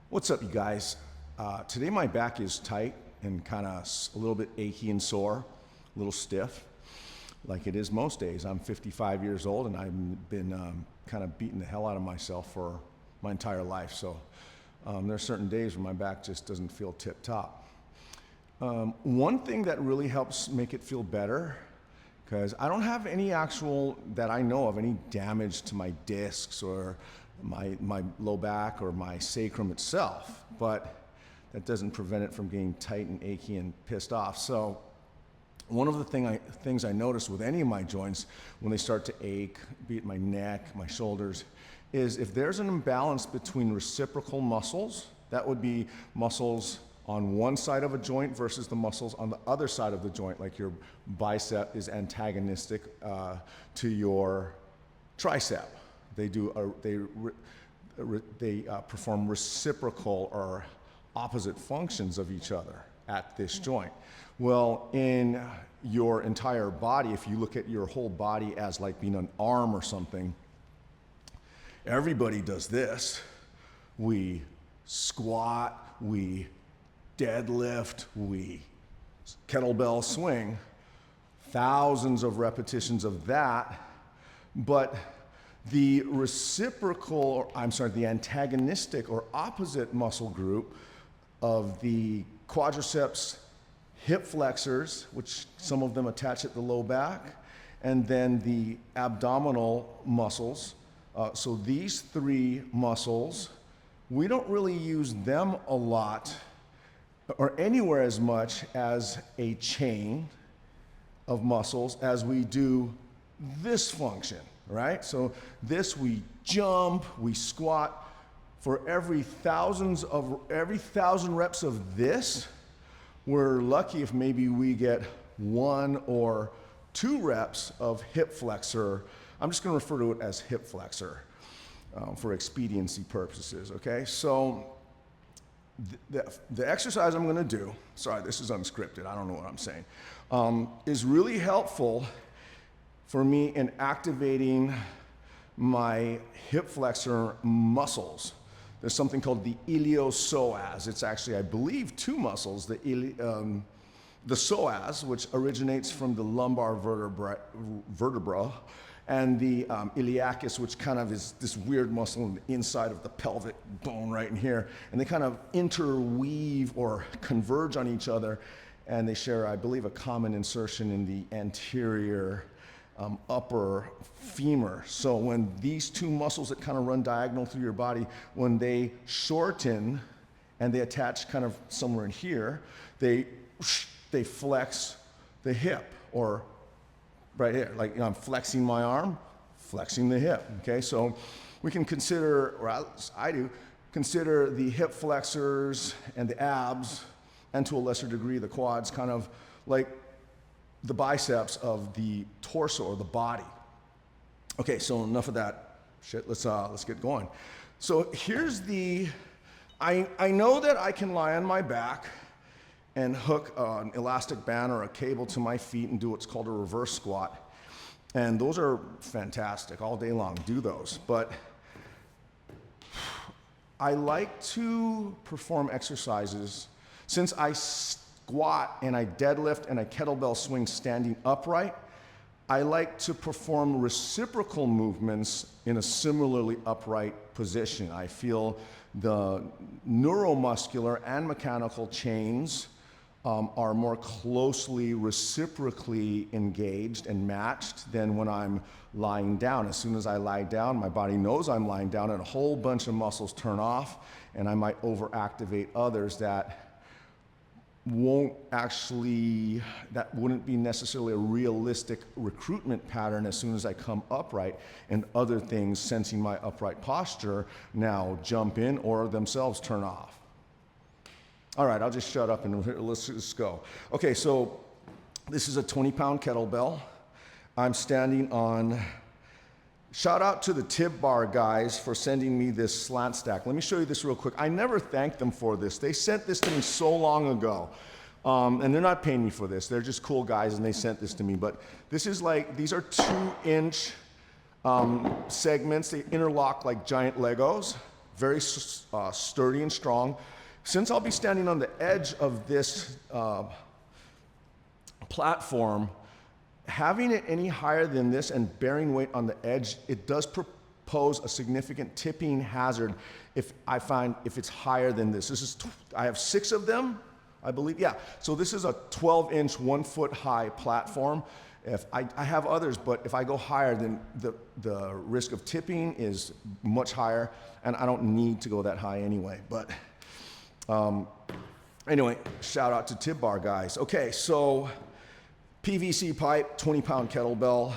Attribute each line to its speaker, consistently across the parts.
Speaker 1: What's up, you guys? Today my back is tight and kind of a little bit achy and sore, a little stiff, like it is most days. I'm 55 years old and I've been kind of beating the hell out of myself for my entire life. So there are certain days where my back just doesn't feel tip-top. One thing that really helps make it feel better, because I don't have any actual, that I know of, any damage to my discs or my low back or my sacrum itself, but that doesn't prevent it from getting tight and achy and pissed off. So one of the things I notice with any of my joints when they start to ache, be it my neck, my shoulders, is if there's an imbalance between reciprocal muscles, that would be muscles on one side of a joint versus the muscles on the other side of the joint, like your bicep is antagonistic to your tricep. They perform reciprocal or opposite functions of each other at this joint. Well, in your entire body, if you look at your whole body as like being an arm or something, everybody does this. We squat, we deadlift, we kettlebell swing, thousands of repetitions of that, but the the antagonistic or opposite muscle group of the quadriceps hip flexors, which some of them attach at the low back, and then the abdominal muscles. So these three muscles, we don't really use them a lot or anywhere as much as a chain of muscles as we do this function, right? So this, we jump, we squat. For every thousand reps of this, we're lucky if maybe we get 1 or 2 reps of hip flexor. I'm just gonna refer to it as hip flexor for expediency purposes, okay? So the exercise I'm gonna do, sorry, this is unscripted, I don't know what I'm saying, is really helpful for me in activating my hip flexor muscles. There's something called the iliopsoas. It's actually, I believe, 2 muscles, the psoas, which originates from the lumbar vertebra, and the iliacus, which kind of is this weird muscle on the inside of the pelvic bone right in here. And they kind of interweave or converge on each other, and they share, I believe, a common insertion in the anterior upper femur. So when these 2 muscles that kind of run diagonal through your body, when they shorten and they attach kind of somewhere in here, they flex the hip, or right here, like I'm flexing my arm, flexing the hip, okay? So we can consider, or I do, consider the hip flexors and the abs, and to a lesser degree the quads, kind of like the biceps of the torso or the body. Okay, so enough of that shit. Let's get going. So here's I know that I can lie on my back and hook an elastic band or a cable to my feet and do what's called a reverse squat. And those are fantastic all day long, do those. But I like to perform exercises, since I squat and I deadlift and I kettlebell swing standing upright, I like to perform reciprocal movements in a similarly upright position. I feel the neuromuscular and mechanical chains are more closely reciprocally engaged and matched than when I'm lying down. As soon as I lie down, my body knows I'm lying down and a whole bunch of muscles turn off, and I might overactivate others that wouldn't be necessarily a realistic recruitment pattern as soon as I come upright, and other things sensing my upright posture now jump in or themselves turn off. All right, I'll just shut up and let's just go. Okay, so this is a 20-pound kettlebell. I'm standing on, shout out to the tib bar guys for sending me this slant stack. Let me show you this real quick. I never thanked them for this. They sent this to me so long ago. And they're not paying me for this. They're just cool guys and they sent this to me. But this is like, these are 2-inch segments. They interlock like giant Legos. very sturdy and strong. Since I'll be standing on the edge of this platform, having it any higher than this and bearing weight on the edge, it does pose a significant tipping hazard if it's higher than this. I have 6 of them, I believe. Yeah, so this is a 12-inch, 1-foot high platform. If I have others, but if I go higher, then the risk of tipping is much higher, and I don't need to go that high anyway. But anyway, shout out to Tib Bar guys. Okay, so PVC pipe, 20-pound kettlebell.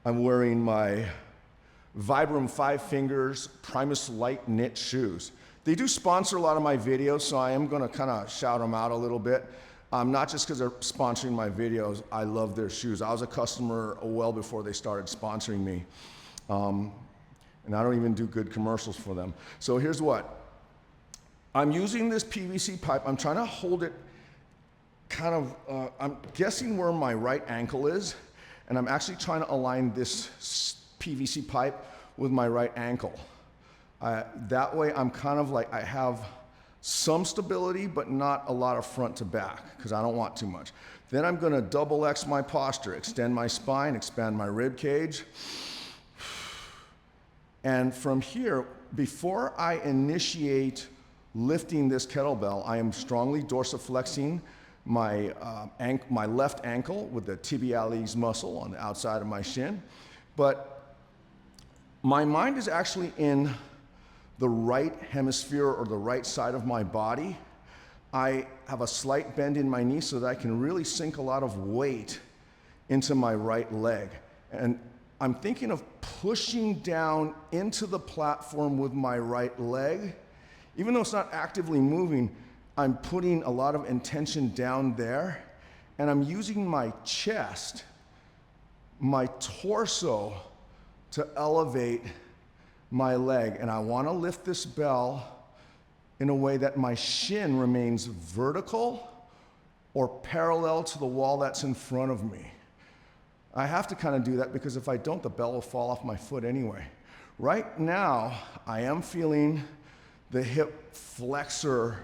Speaker 1: I'm wearing my Vibram 5 Fingers Primus Light Knit shoes. They do sponsor a lot of my videos, so I am gonna kind of shout them out a little bit. Not just because they're sponsoring my videos, I love their shoes. I was a customer well before they started sponsoring me. And I don't even do good commercials for them. So here's what. I'm using this PVC pipe. I'm trying to hold it kind of, I'm guessing where my right ankle is, and I'm actually trying to align this PVC pipe with my right ankle. That way I'm kind of like, I have some stability, but not a lot of front to back, because I don't want too much. Then I'm gonna double X my posture, extend my spine, expand my rib cage. And from here, before I initiate lifting this kettlebell, I am strongly dorsiflexing my left ankle with the tibialis muscle on the outside of my shin. But my mind is actually in the right hemisphere or the right side of my body. I have a slight bend in my knee so that I can really sink a lot of weight into my right leg. And I'm thinking of pushing down into the platform with my right leg. Even though it's not actively moving, I'm putting a lot of intention down there, and I'm using my chest, my torso, to elevate my leg. And I want to lift this bell in a way that my shin remains vertical or parallel to the wall that's in front of me. I have to kind of do that because if I don't, the bell will fall off my foot anyway. Right now, I am feeling the hip flexor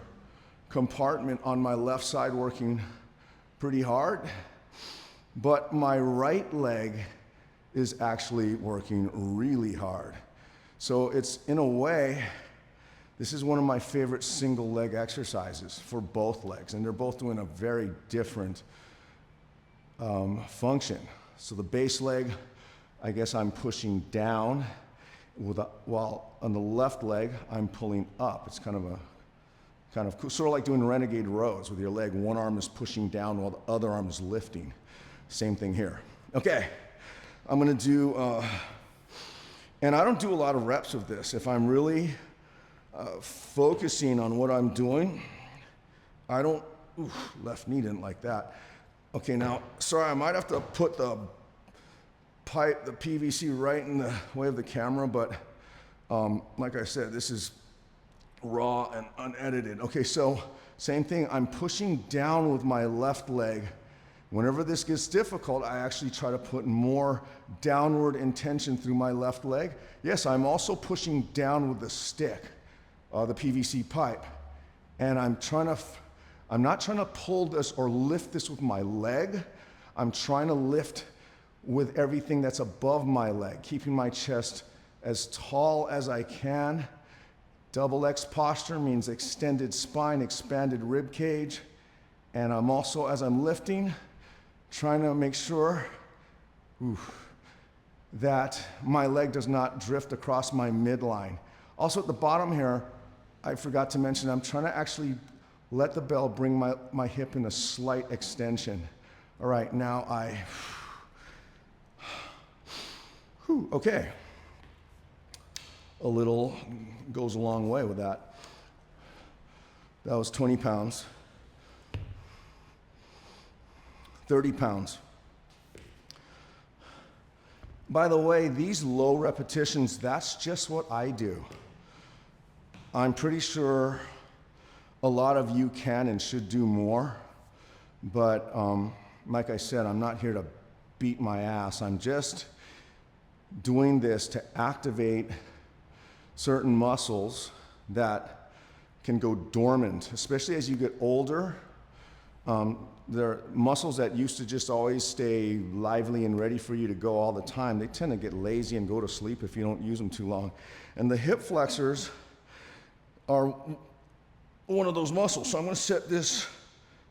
Speaker 1: compartment on my left side working pretty hard, but my right leg is actually working really hard. So it's, in a way, this is one of my favorite single leg exercises for both legs, and they're both doing a very different function. So the base leg, I guess I'm pushing down, while on the left leg, I'm pulling up. It's kind of cool, sort of like doing renegade rows with your leg. One arm is pushing down while the other arm is lifting. Same thing here. Okay, I'm gonna do, and I don't do a lot of reps of this. If I'm really focusing on what I'm doing, I don't, left knee didn't like that. Okay, now, sorry, I might have to put the pipe, the PVC right in the way of the camera, but like I said, this is raw and unedited. Okay, so same thing, I'm pushing down with my left leg. Whenever this gets difficult, I actually try to put more downward intention through my left leg. Yes, I'm also pushing down with the stick, the PVC pipe. And I'm not trying to pull this or lift this with my leg. I'm trying to lift with everything that's above my leg, keeping my chest as tall as I can. Double X posture means extended spine, expanded rib cage. And I'm also, as I'm lifting, trying to make sure that my leg does not drift across my midline. Also at the bottom here, I forgot to mention, I'm trying to actually let the bell bring my hip in a slight extension. All right, now okay. A little goes a long way with that. That was 20 pounds. 30 pounds. By the way, these low repetitions, that's just what I do. I'm pretty sure a lot of you can and should do more, but like I said, I'm not here to beat my ass. I'm just doing this to activate certain muscles that can go dormant, especially as you get older. There are muscles that used to just always stay lively and ready for you to go all the time. They tend to get lazy and go to sleep if you don't use them too long. And the hip flexors are one of those muscles. So I'm going to set this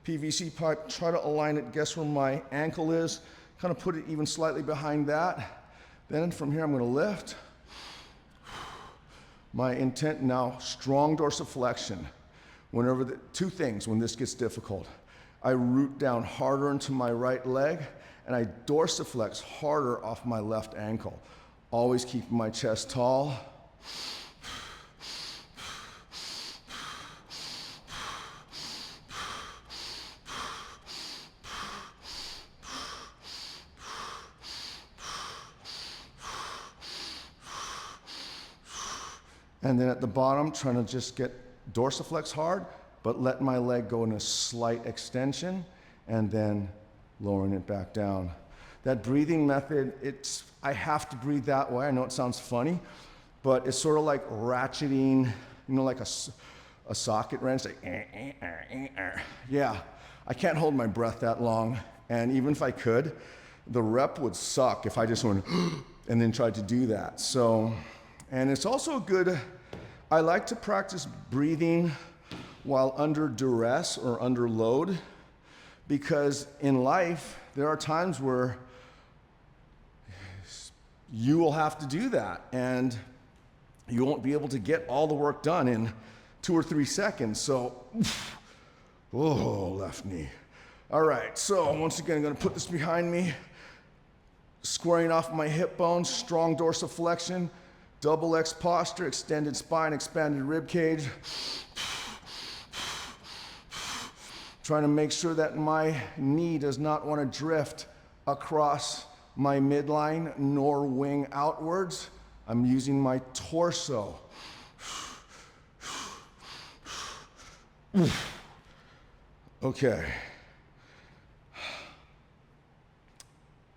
Speaker 1: PVC pipe, try to align it, guess where my ankle is, kind of put it even slightly behind that. Then from here I'm going to lift. My intent now, strong dorsiflexion. Whenever two things when this gets difficult. I root down harder into my right leg and I dorsiflex harder off my left ankle. Always keeping my chest tall. And then at the bottom, trying to just get dorsiflex hard, but let my leg go in a slight extension and then lowering it back down. That breathing method, I have to breathe that way. I know it sounds funny, but it's sort of like ratcheting, like a socket wrench, like, yeah, I can't hold my breath that long. And even if I could, the rep would suck if I just went and then tried to do that. So, and it's also good, I like to practice breathing while under duress or under load, because in life, there are times where you will have to do that and you won't be able to get all the work done in 2 or 3 seconds. So, oh, left knee. All right, so once again, I'm gonna put this behind me, squaring off my hip bones, strong dorsiflexion, double X posture, extended spine, expanded rib cage. Trying to make sure that my knee does not want to drift across my midline nor wing outwards. I'm using my torso. Okay.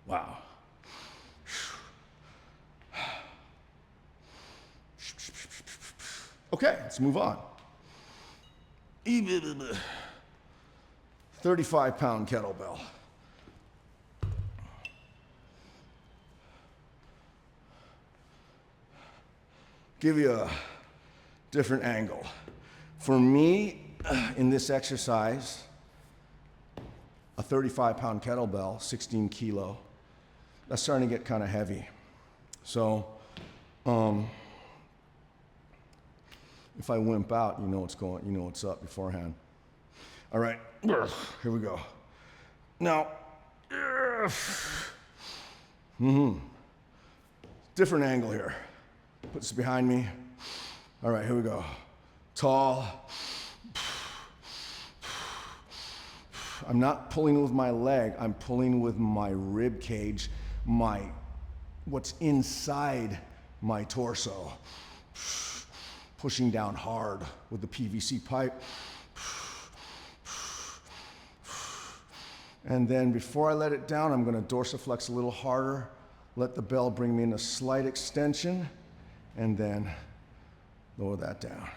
Speaker 1: Wow. Okay, let's move on. 35-pound kettlebell. Give you a different angle. For me, in this exercise, a 35-pound kettlebell, 16 kilo, that's starting to get kind of heavy. So, if I wimp out, you know what's up beforehand. All right, here we go. Now, different angle here. Put this behind me. All right, here we go. Tall. I'm not pulling with my leg, I'm pulling with my rib cage, what's inside my torso. Pushing down hard with the PVC pipe. And then before I let it down, I'm gonna dorsiflex a little harder, let the bell bring me in a slight extension, and then lower that down.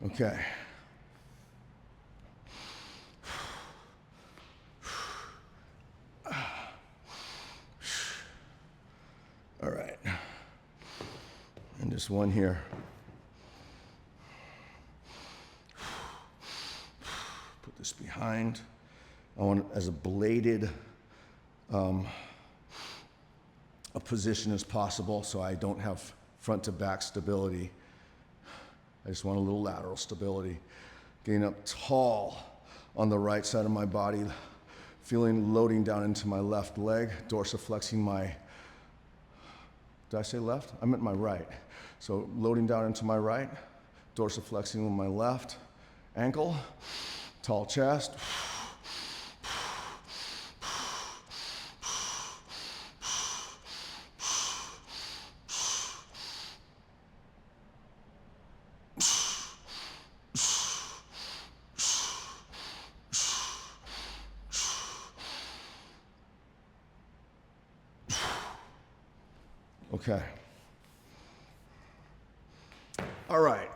Speaker 1: Okay. All right. And just one here. Put this behind. I want it as a bladed a position as possible so I don't have front to back stability. I just want a little lateral stability. Getting up tall on the right side of my body, feeling loading down into my left leg, dorsiflexing my, did I say left? I meant my right. So loading down into my right, dorsiflexing with my left ankle, tall chest. Okay. All right.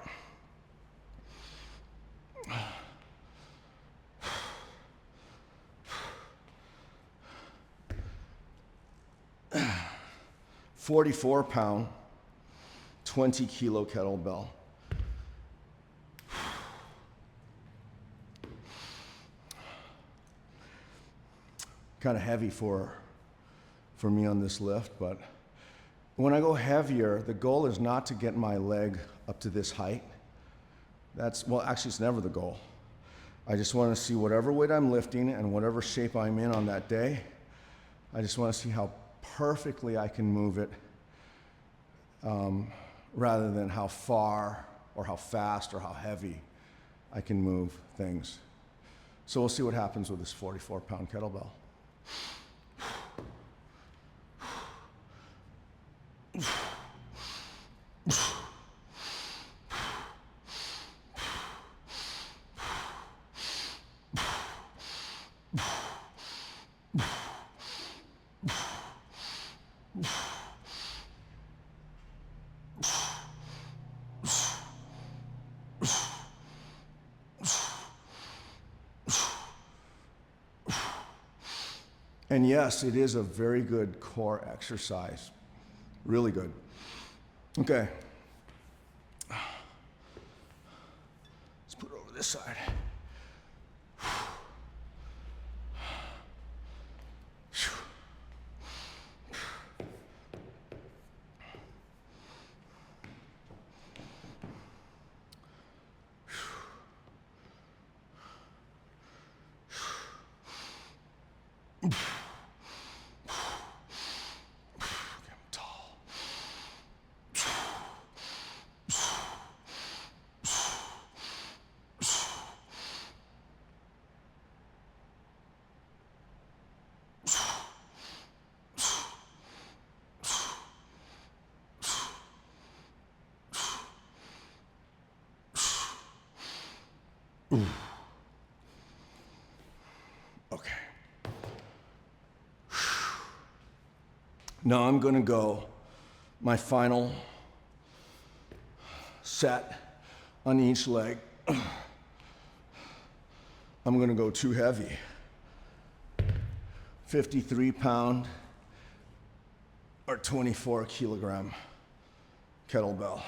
Speaker 1: 44 pound, 20 kilo kettlebell. Kind of heavy for me on this lift, but when I go heavier, the goal is not to get my leg up to this height. Well, actually it's never the goal. I just want to see whatever weight I'm lifting and whatever shape I'm in on that day. I just want to see how perfectly I can move it, rather than how far or how fast or how heavy I can move things. So we'll see what happens with this 44 pound kettlebell. And yes, it is a very good core exercise. Really good. Okay. Let's put it over this side. Okay. Now I'm going to go my final set on each leg. I'm going to go too heavy. 53 pound or 24 kilogram kettlebell.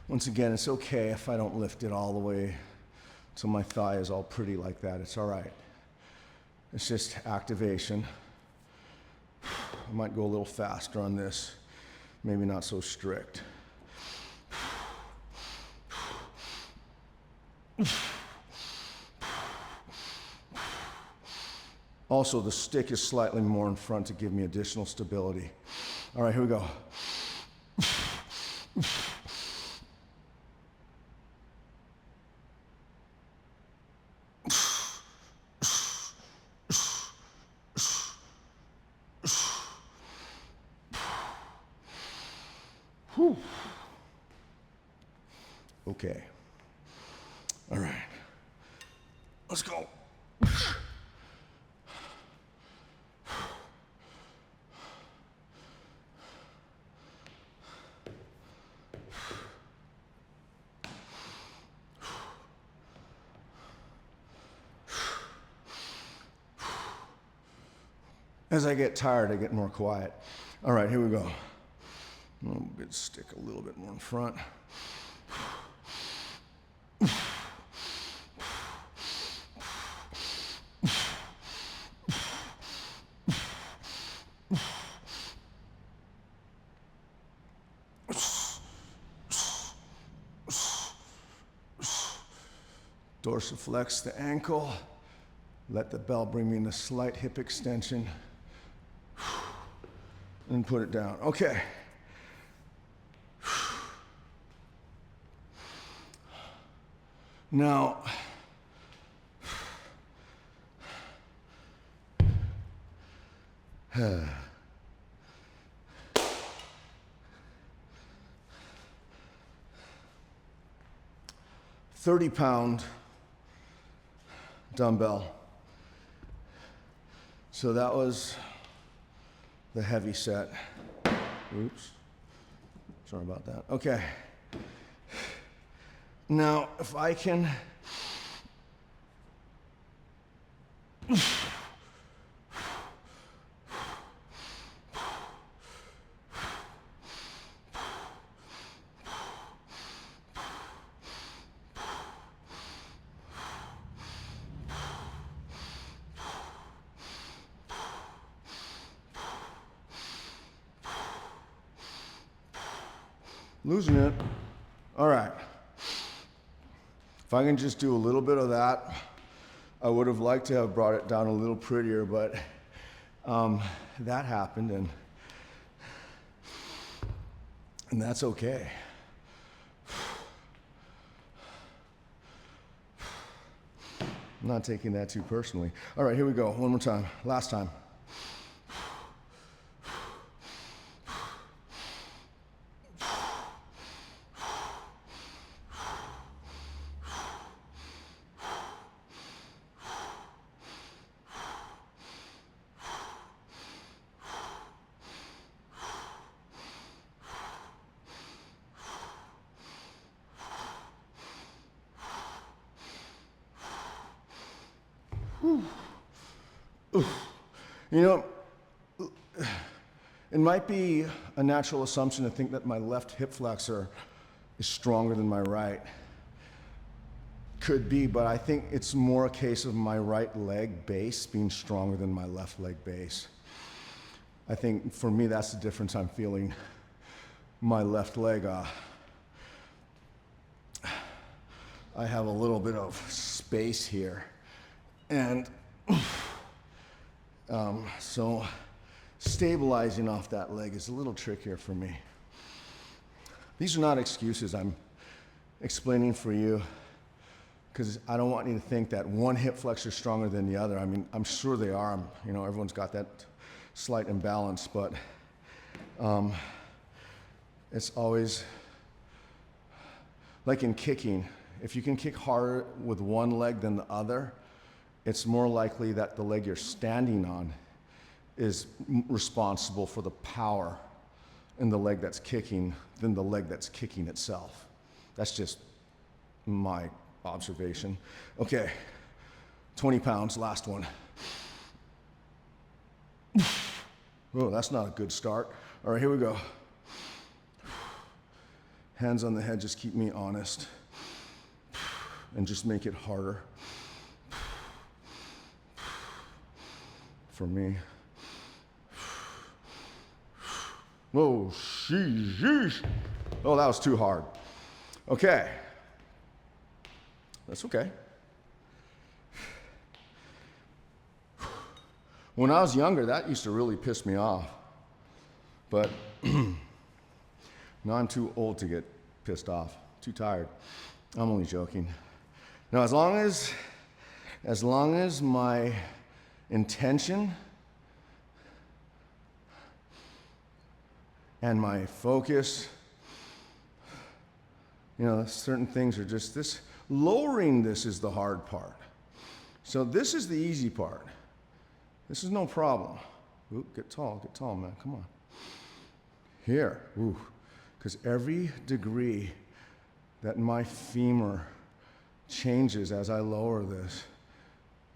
Speaker 1: Once again, it's okay if I don't lift it all the way till my thigh is all pretty like that. It's all right. It's just activation. I might go a little faster on this, maybe not so strict. Also, the stick is slightly more in front to give me additional stability. All right, here we go. Whew. Okay. All right. Let's go. As I get tired, I get more quiet. All right, here we go. A little bit, stick a little bit more in front. Dorsiflex the ankle. Let the bell bring me in a slight hip extension. And put it down. Okay. Now, £30 dumbbell. So that was the heavy set. Oops. Sorry about that. Okay. Now, if I can Losing it. All right. If I can just do a little bit of that, I would have liked to have brought it down a little prettier, but that happened, and that's okay. I'm not taking that too personally. All right, here we go. One more time. Last time. You know, it might be a natural assumption to think that my left hip flexor is stronger than my right. Could be, but I think it's more a case of my right leg base being stronger than my left leg base. I think for me, that's the difference I'm feeling. My left leg, I have a little bit of space here. And so stabilizing off that leg is a little trickier for me. These are not excuses I'm explaining for you, because I don't want you to think that one hip flexor is stronger than the other. I mean, I'm sure they are. You know, everyone's got that slight imbalance, but it's always like in kicking. If you can kick harder with one leg than the other, it's more likely that the leg you're standing on is responsible for the power in the leg that's kicking than the leg that's kicking itself. That's just my observation. Okay, 20 pounds, last one. Oh, that's not a good start. All right, here we go. Hands on the head, just keep me honest. And just make it harder. For me. Whoa, sheesh. Oh, that was too hard. Okay. That's okay. When I was younger, that used to really piss me off. But now I'm too old to get pissed off. Too tired. I'm only joking. Now, as long as my intention and my focus, you know, certain things are just this. Lowering this is the hard part. So this is the easy part. This is no problem. Ooh, get tall, man, come on. Here, ooh, because every degree that my femur changes as I lower this,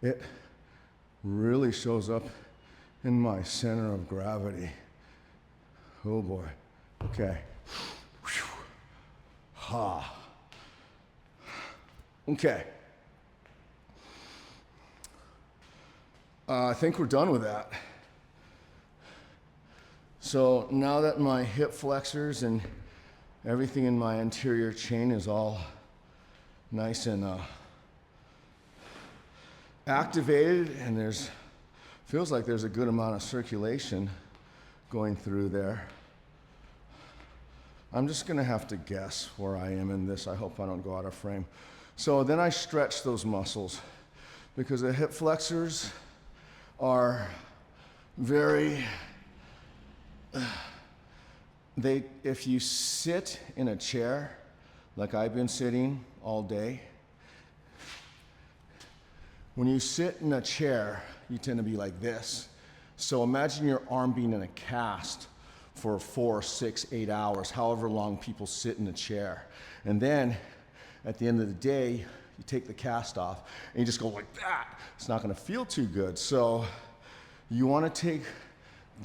Speaker 1: it really shows up in my center of gravity. Oh boy. Okay. Whew. Ha. Okay. I think we're done with that. So now that my hip flexors and everything in my anterior chain is all nice and activated, and feels like there's a good amount of circulation going through there. I'm just gonna have to guess where I am in this. I hope I don't go out of frame. So then I stretch those muscles, because the hip flexors are very, if you sit in a chair, like I've been sitting all day, when you sit in a chair, you tend to be like this. So imagine your arm being in a cast for 4, 6, 8 hours, however long people sit in a chair. And then at the end of the day, you take the cast off and you just go like that. It's not gonna feel too good. So you wanna take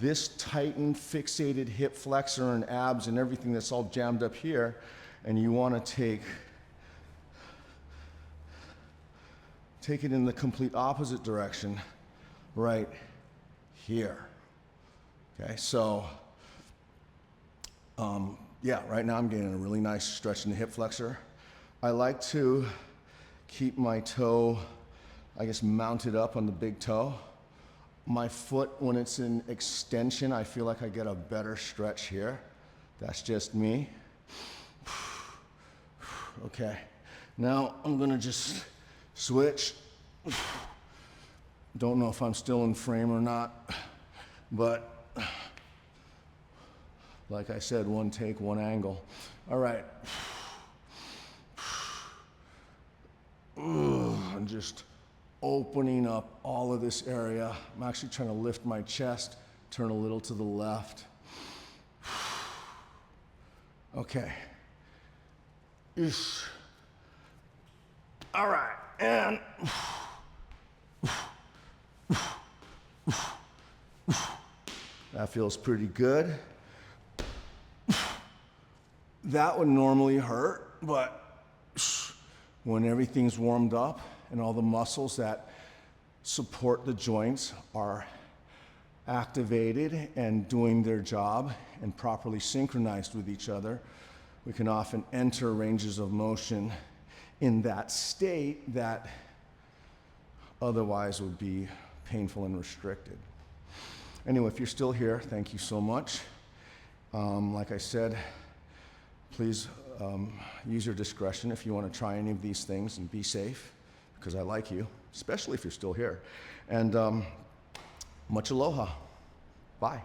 Speaker 1: this tightened, fixated hip flexor and abs and everything that's all jammed up here, and you wanna take it in the complete opposite direction, right here. Okay, so Yeah, right now I'm getting a really nice stretch in the hip flexor. I like to keep my toe, I guess, mounted up on the big toe. My foot, when it's in extension, I feel like I get a better stretch here. That's just me. Okay, now I'm gonna just switch. Don't know if I'm still in frame or not, but like I said, one take, one angle. All right. I'm just opening up all of this area. I'm actually trying to lift my chest, turn a little to the left. Okay. All right, and that feels pretty good. That would normally hurt, but when everything's warmed up and all the muscles that support the joints are activated and doing their job and properly synchronized with each other, we can often enter ranges of motion in that state that otherwise would be painful and restricted. Anyway, if you're still here, thank you so much. Like I said, please use your discretion if you want to try any of these things, and be safe, because I like you, especially if you're still here. And much aloha. Bye.